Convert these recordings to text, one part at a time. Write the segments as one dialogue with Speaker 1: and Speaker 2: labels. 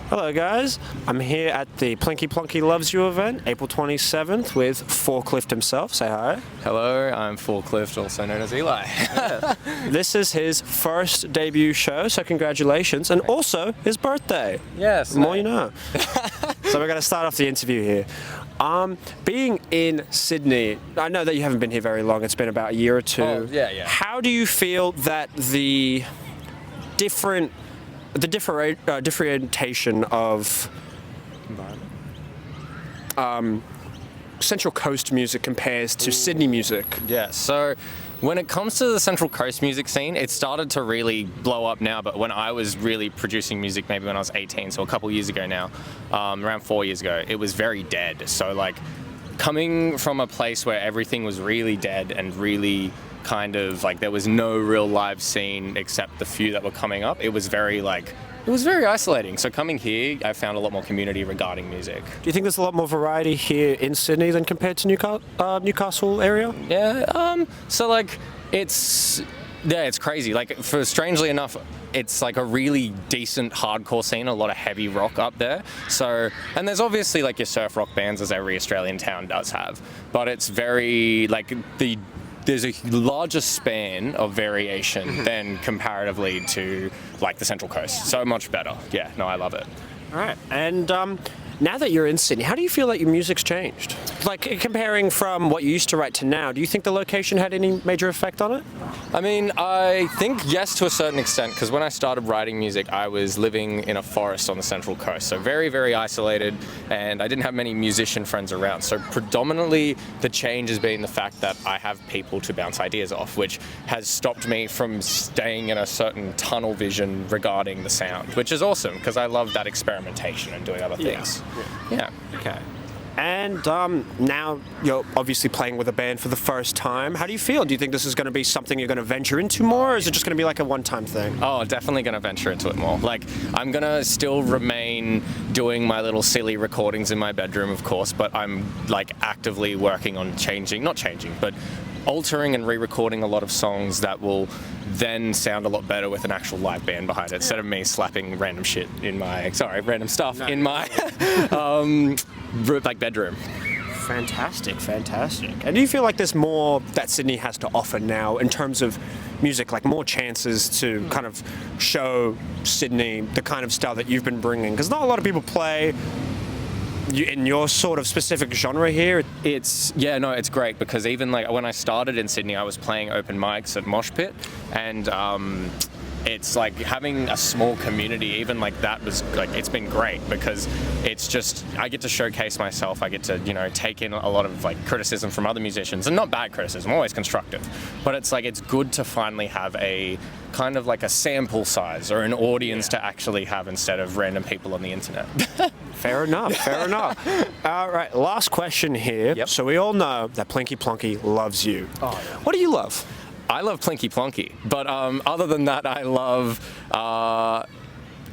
Speaker 1: Hello guys, I'm here at the Plinky Plonky Loves You event, April 27th with Clift himself. Say hi.
Speaker 2: Hello, I'm Clift, also known as Eli.
Speaker 1: This is his first debut show, so congratulations, and also his birthday.
Speaker 2: Yes.
Speaker 1: The more you know. So we're going to start off the interview here. Being in Sydney, I know that you haven't been here very long, it's been about a year or two.
Speaker 2: Oh, yeah.
Speaker 1: How do you feel that the differentiation of Central Coast music compares to Sydney music?
Speaker 2: Yeah, so when it comes to the Central Coast music scene, it started to really blow up now, but when I was really producing music, maybe when I was 18, so a couple years ago now, around 4 years ago, it was very dead. So like coming from a place where everything was really dead and really kind of like there was no real live scene except the few that were coming up, it was very isolating. So coming here, I found a lot more community regarding music.
Speaker 1: Do you think there's a lot more variety here in Sydney than compared to Newcastle area?
Speaker 2: Yeah, so like it's crazy. Like strangely enough, it's like a really decent hardcore scene, a lot of heavy rock up there. So, and there's obviously like your surf rock bands, as every Australian town does have, but it's very like there's a larger span of variation than comparatively to like the Central Coast. So much better. Yeah, no, I love it.
Speaker 1: All right, and now that you're in Sydney, how do you feel like your music's changed? Like comparing from what you used to write to now, do you think the location had any major effect on it?
Speaker 2: I mean, I think yes to a certain extent, because when I started writing music, I was living in a forest on the Central Coast, so very, very isolated, and I didn't have many musician friends around. So predominantly the change has been the fact that I have people to bounce ideas off, which has stopped me from staying in a certain tunnel vision regarding the sound, which is awesome, because I love that experimentation and doing other things. Yeah.
Speaker 1: Okay. And now you're obviously playing with a band for the first time. How do you feel? Do you think this is going to be something you're going to venture into more, or is it just going to be like a one-time thing?
Speaker 2: Oh, definitely going to venture into it more. Like, I'm going to still remain doing my little silly recordings in my bedroom, of course, but I'm like actively working on but altering and re-recording a lot of songs that will then sound a lot better with an actual live band behind it, instead of me slapping random stuff in my like bedroom.
Speaker 1: Fantastic. And do you feel like there's more that Sydney has to offer now in terms of music, like more chances to kind of show Sydney the kind of style that you've been bringing? Because not a lot of people play in your sort of specific genre here.
Speaker 2: It's great, because even like when I started in Sydney, I was playing open mics at Mosh Pit, and it's like having a small community, even like that was like, it's been great, because it's just, I get to showcase myself, I get to, take in a lot of like criticism from other musicians, and not bad criticism, always constructive, but it's like, it's good to finally have a kind of like a sample size or an audience to actually have, instead of random people on the internet.
Speaker 1: Fair enough. All right, last question here.
Speaker 2: Yep.
Speaker 1: So we all know that Plinky Plonky loves you.
Speaker 2: Oh, yeah.
Speaker 1: What do you love?
Speaker 2: I love Plinky Plonky, but other than that, I love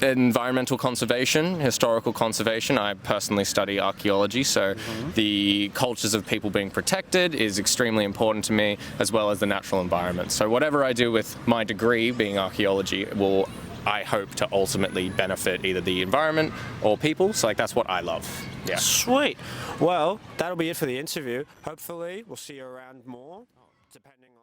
Speaker 2: environmental conservation, historical conservation. I personally study archaeology, so the cultures of people being protected is extremely important to me, as well as the natural environment. So whatever I do with my degree, being archaeology, will, I hope, to ultimately benefit either the environment or people. So like, that's what I love. Yeah.
Speaker 1: Sweet. Well, that'll be it for the interview. Hopefully we'll see you around more, depending on